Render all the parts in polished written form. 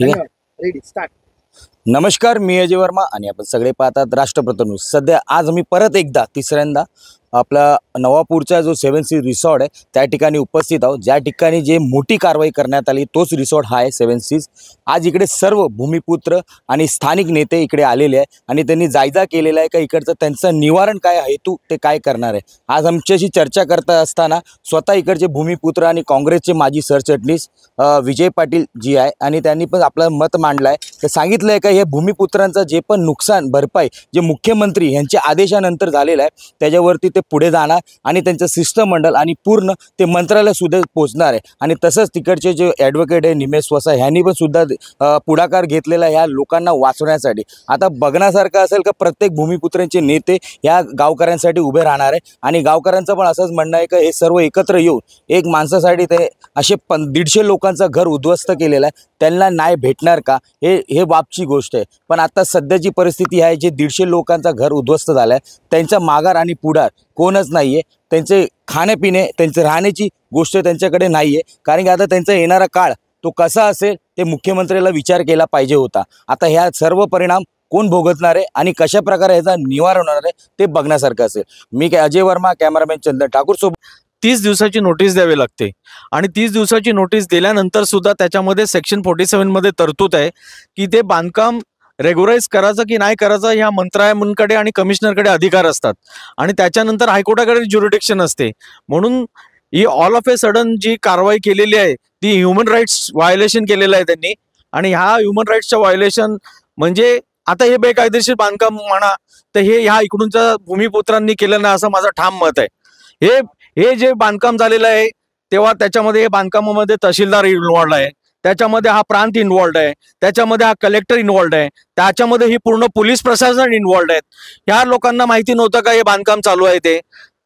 ठीक आहे. Ready start. नमस्कार, मी अजय वर्मा आणि आपण सगळे पाहतात राष्ट्रप्रथम न्यूज. सध्या आज आम्ही परत एकदा तिसऱ्यांदा आपला नवापूरचा जो 7 सी रिसॉर्ट आहे त्या ठिकाणी उपस्थित आहोत. ज्या ठिकाणी जे मोठी कारवाई करण्यात आली तोच रिसॉर्ट हा आहे 7 सीज. आज इकडे सर्व भूमिपुत्र आणि स्थानिक नेते इकडे आलेले आहे आणि त्यांनी जायजा केलेला आहे का इकडचं त्यांचं निवारण काय हेतू ते काय करणार आहे. आज आमच्याशी चर्चा करता असताना स्वतः इकडचे भूमिपुत्र आणि काँग्रेसचे माजी सरचिटणीस विजय पाटील जी आहे आणि त्यांनी पण आपलं मत मांडलं आहे. ते सांगितलं आहे का हे भूमिपुत्रांचं जे पण नुकसान भरपाई जे मुख्यमंत्री यांच्या आदेशानंतर झालेलं आहे त्याच्यावरती ते पुढे जाणार आणि त्यांचं शिष्टमंडळ आणि पूर्ण ते मंत्रालय सुद्धा पोहोचणार आहे. आणि तसंच तिकडचे जे ॲडव्होकेट आहे निमेश वसा ह्यांनी पण सुद्धा पुढाकार घेतलेला ह्या लोकांना वाचवण्यासाठी. आता बघण्यासारखं असेल का प्रत्येक भूमिपुत्रांचे नेते ह्या गावकऱ्यांसाठी उभे राहणार आहे आणि गावकऱ्यांचं पण असंच म्हणणं आहे का हे सर्व एकत्र येऊन एक माणसासाठी ते असे 150 लोकांचं घर उद्ध्वस्त केलेलं आहे त्यांना न्याय भेटणार का हे बाबची गोष्ट आहे. पण आता सध्याची परिस्थिती आहे जे 150 लोकांचं घर उद्ध्वस्त झालं आहे त्यांचा माघार आणि पुढार कोणच नाही आहे. त्यांचे खाणेपिणे त्यांचे राहण्याची गोष्ट त्यांच्याकडे नाही आहे. कारण की आता त्यांचा येणारा काळ तो कसा असेल ते मुख्यमंत्र्याला विचार केला पाहिजे होता. आता ह्या सर्व परिणाम कोण भोगतणार आहे आणि कशा प्रकारे ह्याचा निवारण होणार आहे ते बघण्यासारखं असेल. मी अजय वर्मा, कॅमेरामॅन चंदन ठाकूर सोबत. 30 दिवसाची नोटीस द्यावी लागते आणि 30 दिवसाची नोटीस दिल्यानंतर सुद्धा त्याच्यामध्ये सेक्शन 47 मध्ये तरतूद आहे की ते बांधकाम रेग्युलाइज करायचं की नाही करायचं ह्या मंत्र्यांकडे आणि कमिशनरकडे अधिकार असतात आणि त्याच्यानंतर हायकोर्टाकडे ज्युरिडिक्शन असते. म्हणून ही ऑल ऑफ ए सडन जी कारवाई केलेली आहे ती ह्युमन राईट्स व्हायोलेशन केलेलं आहे त्यांनी. आणि ह्या ह्युमन राईट्सचं व्हायोलेशन म्हणजे आता हे बेकायदेशीर बांधकाम म्हणा तर हे ह्या इकडूनच्या भूमिपुत्रांनी केलं नाही असं माझं ठाम मत आहे. हे जे बांधकाम झालेलं आहे तेव्हा त्याच्यामध्ये बांधकामामध्ये तहसीलदार इन्व्हॉल्ड आहे, त्याच्यामध्ये हा प्रांत इन्व्हॉल्ड आहे, त्याच्यामध्ये हा कलेक्टर इन्व्हॉल्ड आहे, त्याच्यामध्ये ही पूर्ण पोलीस प्रशासन इन्व्हॉल्ड आहेत. ह्या लोकांना माहिती नव्हतं का हे बांधकाम चालू आहे ते.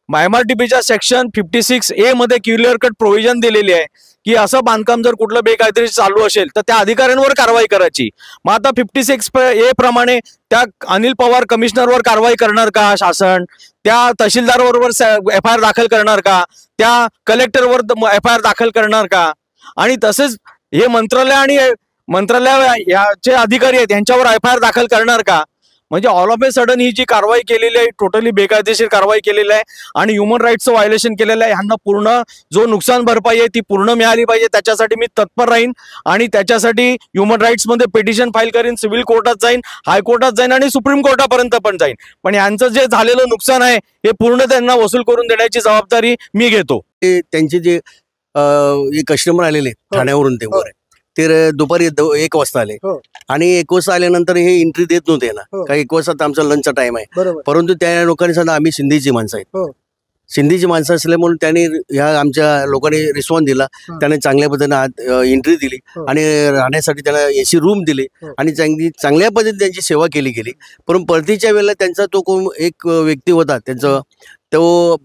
MRTPच्या सेक्शन 56A मध्ये क्लिअर कट प्रोव्हिजन दिलेली आहे की असं बांधकाम जर कुठलं बेकायदेशीर चालू असेल तर त्या अधिकाऱ्यांवर कारवाई करायची. मग आता 56A प्रमाणे त्या अनिल पवार कमिशनरवर कारवाई करणार का शासन? त्या तहसीलदारवर FIR दाखल करणार का? त्या कलेक्टरवर FIR दाखल करणार का? आणि तसेच हे मंत्रालय याचे अधिकारी आहेत यांच्यावर FIR दाखल करणार का? म्हणजे ऑल ऑफ ए सडन ही जी कारवाई केलेली आहे टोटली बेकायदेशीर कारवाई केलेली आहे आणि ह्युमन राईट्सचं व्हायोलेशन केलेलं आहे. ह्यांना पूर्ण जो नुकसान भरपाई आहे ती पूर्ण मिळाली पाहिजे. त्याच्यासाठी मी तत्पर राहीन आणि त्याच्यासाठी ह्युमन राईट्समध्ये पिटिशन फाईल करीन, सिव्हिल कोर्टात जाईन, हायकोर्टात जाईन आणि सुप्रीम कोर्टापर्यंत पण जाईन. पण यांचं जे झालेलं नुकसान आहे हे पूर्ण त्यांना वसूल करून देण्याची जबाबदारी मी घेतो. त्यांचे जे कस्टमर आलेले ठाण्यावरून ते वर ते दुपारी 1 वाजता आले आणि 1 वाजता आल्यानंतर हे एंट्री देत नव्हते ना. काही 1 वाजता आमचा लंचचा टाइम आहे. परंतु त्या लोकांनी सांगितलं आम्ही सिंधीची माणसं आहेत. सिंधीची माणसं असल्यामुळे त्यांनी ह्या आमच्या लोकांनी रिस्पॉन्स दिला. त्याने चांगल्या पद्धतीने एंट्री दिली आणि राहण्यासाठी त्याला AC रूम दिले आणि चांगल्या पद्धतीने त्यांची सेवा केली गेली. परंतु परतीच्या वेळेला त्यांचा तो एक व्यक्ती होता तो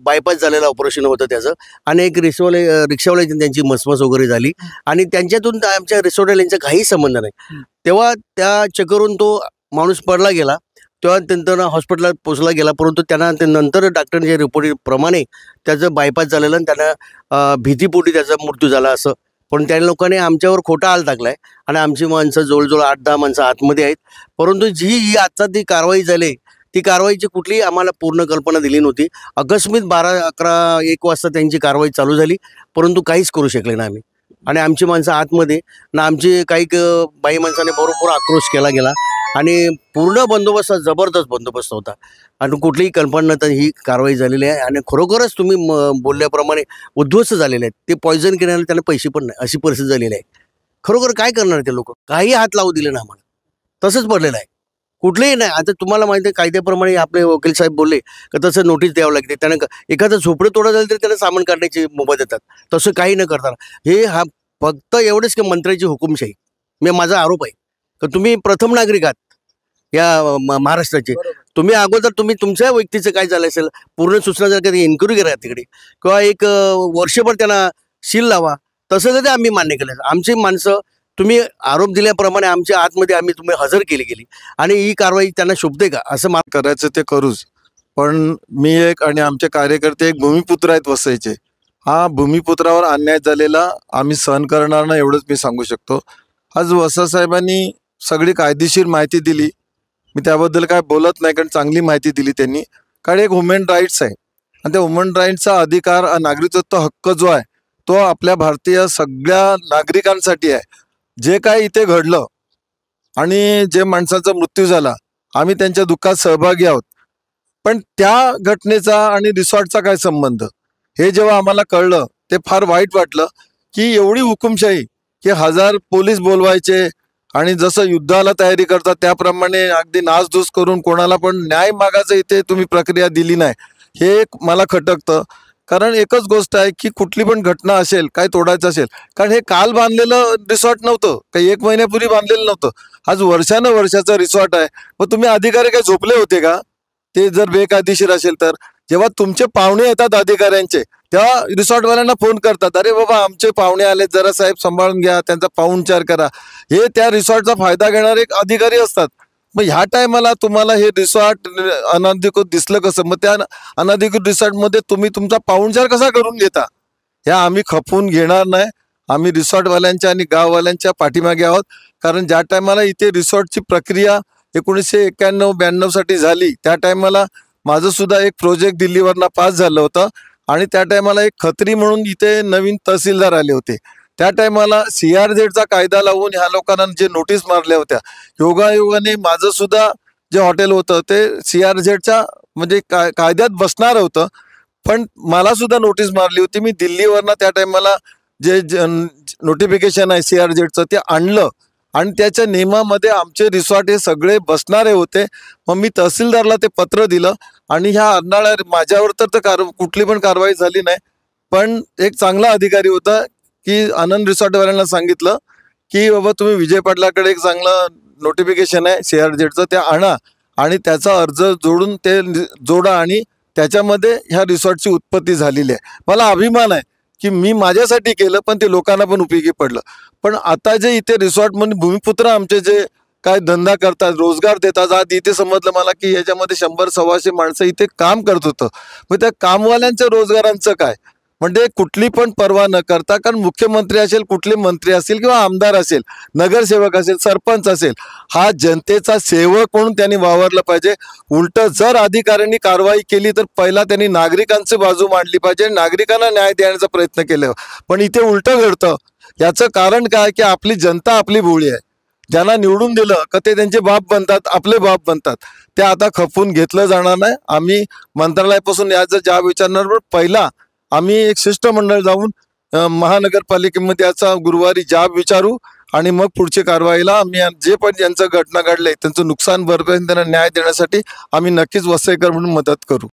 बायपास झालेला ऑपरेशन होतं त्याचं आणि एक रिक्षावाल्याची त्यांची मसमस वगैरे झाली आणि त्यांच्यातून आमच्या रिसॉर्टवाल्यांचा काही संबंध नाही. तेव्हा त्या चक्करून तो माणूस पडला गेला तेव्हा नंतर हॉस्पिटलात पोचला गेला. परंतु त्यांना नंतर डॉक्टरांच्या रिपोर्टप्रमाणे त्याचं बायपास झालेलं आणि त्यांना भीतीपोटी त्याचा मृत्यू झाला असं. पण त्या लोकांनी आमच्यावर खोटा आळ टाकलाय आणि आमची माणसं जवळजवळ 8-10 माणसं आतमध्ये आहेत. परंतु ही आजचा ती कारवाई झाली ती कारवाईची कुठलीही आम्हाला पूर्ण कल्पना दिली नव्हती. अकस्मात 12, 11, 1 वाजता त्यांची कारवाई चालू झाली परंतु काहीच करू शकले ना आम्ही. आणि आमची माणसं आतमध्ये ना आमची काही बाई माणसाने बरोबर आक्रोश केला गेला आणि पूर्ण बंदोबस्त जबरदस्त बंदोबस्त होता आणि कुठलीही कल्पना नंतर ही कारवाई झालेली आहे. आणि खरोखरच तुम्ही बोलल्याप्रमाणे उद्ध्वस्त झालेले आहेत. ते पॉयझन केल्याने त्यांना पैसे पण नाही अशी परिस्थिती झालेली आहे. खरोखर काय करणार ते लोक? काही हात लावू दिले ना आम्हाला. तसंच पडलेलं आहे कुठलेही नाही. आता तुम्हाला माहिती आहे कायद्याप्रमाणे आपले वकील साहेब बोलले की तसं नोटीस द्यावं लागते. त्यांना एखादं झोपडं तोडा झालं तरी त्यांना सामान काढण्याची मुभा देतात. तसं काही न करताना हा फक्त एवढंच की मंत्र्याची हुकुमशाही माझा आरोप आहे की तुम्ही प्रथम नागरिक आहात या महाराष्ट्राचे. तुम्ही अगोदर तुमच्या व्यक्तीचं काय झालं असेल पूर्ण सूचना जर कधी इन्क्वायरी करा तिकडे किंवा एक वर्षभर त्यांना सील लावा. तसं कधी आम्ही मान्य केलं. आमची माणसं तुम्ही आरोप दिल्याप्रमाणे आमच्या आतमध्ये आम्ही तुम्ही हजर केली आणि ही कारवाई त्यांना शोभते का असं करायचं ते करूच. पण मी एक आणि आमचे कार्यकर्ते एक भूमिपुत्र आहेत वसईचे. हा भूमिपुत्रावर अन्याय झालेला आम्ही सहन करणार नाही एवढंच मी सांगू शकतो. आज वसासाहेबांनी सगळी कायदेशीर माहिती दिली. मी त्याबद्दल काय बोलत नाही, कारण चांगली माहिती दिली त्यांनी. कारण एक ह्युमन राईट्स आहे आणि त्या ह्युमन राईट्सचा अधिकार, नागरिकत्व हक्क जो आहे तो आपल्या भारतीय सगळ्या नागरिकांसाठी आहे. जे काय इथे घडलं आणि जे माणसाचा मृत्यू झाला, आम्ही त्यांच्या दुःखात सहभागी आहोत. पण त्या घटनेचा आणि रिसॉर्टचा काय संबंध, हे जेव्हा आम्हाला कळलं ते फार वाईट वाटलं. की एवढी हुकुमशाही की 1000 पोलीस बोलवायचे आणि जसं युद्धाला तयारी करतात त्याप्रमाणे अगदी नासधूस करून कोणाला पण न्याय मागायचं इथे तुम्ही प्रक्रिया दिली नाही, हे एक मला खटकतं. कारण एकच गोष्ट आहे की कुठली पण घटना असेल, काय तोडायचं असेल, कारण हे काल बांधलेलं रिसॉर्ट नव्हतं, काही 1 महिन्यापूर्वी बांधलेलं नव्हतं. आज वर्षाचं रिसॉर्ट आहे. मग तुम्ही अधिकारी काय झोपले होते का? ते जर बेकायदेशीर असेल तर जेव्हा तुमचे पाहुणे येतात अधिकाऱ्यांचे, तेव्हा रिसॉर्टवाल्यांना फोन करतात, अरे बाबा आमचे पाहुणे आले, जरा साहेब सांभाळून घ्या, त्यांचा पाहुणचार करा. हे त्या रिसॉर्टचा फायदा घेणारे एक अधिकारी असतात. मग ह्या टायमाला तुम्हाला हे रिसॉर्ट अनधिकृत दिसलं कसं? मग त्या अनधिकृत रिसॉर्टमध्ये तुम्ही तुमचा पाहुणचार कसा करून घेता? ह्या आम्ही खपवून घेणार नाही. आम्ही रिसॉर्टवाल्यांच्या आणि गाववाल्यांच्या पाठीमागे आहोत. कारण ज्या टायमाला इथे रिसॉर्टची प्रक्रिया 1991-92 साठी झाली, त्या टायमाला माझं सुद्धा एक प्रोजेक्ट दिल्लीवरनं पास झालं होतं आणि त्या टायमाला एक खत्री म्हणून इथे नवीन तहसीलदार आले होते. त्या टायमाला CRZचा कायदा लावून ह्या लोकांना जे नोटीस मारल्या होत्या, योगायोगाने माझं सुद्धा जे हॉटेल होतं ते CRZच्या म्हणजे कायद्यात बसणार होतं. पण मला सुद्धा नोटीस मारली होती. मी दिल्लीवरनं त्या टायमाला जे नोटिफिकेशन आहे CRZचं ते आणलं आणि त्याच्या नियमामध्ये आमचे रिसॉर्ट हे सगळे बसणारे होते. मग मी तहसीलदारला ते पत्र दिलं आणि ह्या अर्नाळ्या माझ्यावर तर कुठली पण कारवाई झाली नाही. पण एक चांगला अधिकारी होता की आनंद रिसॉर्टवाल्यांना सांगितलं की बाबा तुम्ही विजय पाटलाकडे एक चांगलं नोटिफिकेशन आहे CRZचं, ते आणा आणि त्याचा अर्ज जोडून ते जोडा आणि त्याच्यामध्ये ह्या रिसॉर्टची उत्पत्ती झालेली आहे. मला अभिमान आहे की मी माझ्यासाठी केलं, पण ते लोकांना पण उपयोगी पडलं. पण आता जे इथे रिसॉर्टमध्ये भूमिपुत्र आमचे जे काय धंदा करतात, रोजगार देतात, आज इथे समजलं मला की याच्यामध्ये 100-125 माणसं इथे काम करत होतं. मग त्या कामवाल्यांच्या रोजगारांचं काय? म्हणजे कुठली पण पर्वा न करता, कारण मुख्यमंत्री असेल, कुठले मंत्री असतील किंवा आमदार असेल, नगरसेवक असेल, सरपंच असेल, हा जनतेचा सेवक म्हणून त्यांनी वावरलं पाहिजे. उलट जर अधिकाऱ्यांनी कारवाई केली तर पहिला त्यांनी नागरिकांची बाजू मांडली पाहिजे, नागरिकांना न्याय देण्याचा प्रयत्न केला. पण इथे उलटं घडतं. याचं कारण काय की आपली जनता आपली भोळी आहे. ज्यांना निवडून दिलं का ते त्यांचे बाप बनतात, आपले बाप बनतात. ते आता खपवून घेतलं जाणार नाही. आम्ही मंत्रालयापासून याचा जाब विचारणार. पहिला आम्ही एक शिष्टमंडळ जाऊन महानगरपालिकेमध्ये याचा गुरुवारी जाब विचारू आणि मग पुढच्या कारवाईला आम्ही जे पण ज्यांचं घटना घडलंय त्यांचं नुकसान भरपाई त्यांना न्याय देण्यासाठी आम्ही नक्कीच वसईकर म्हणून मदत करू.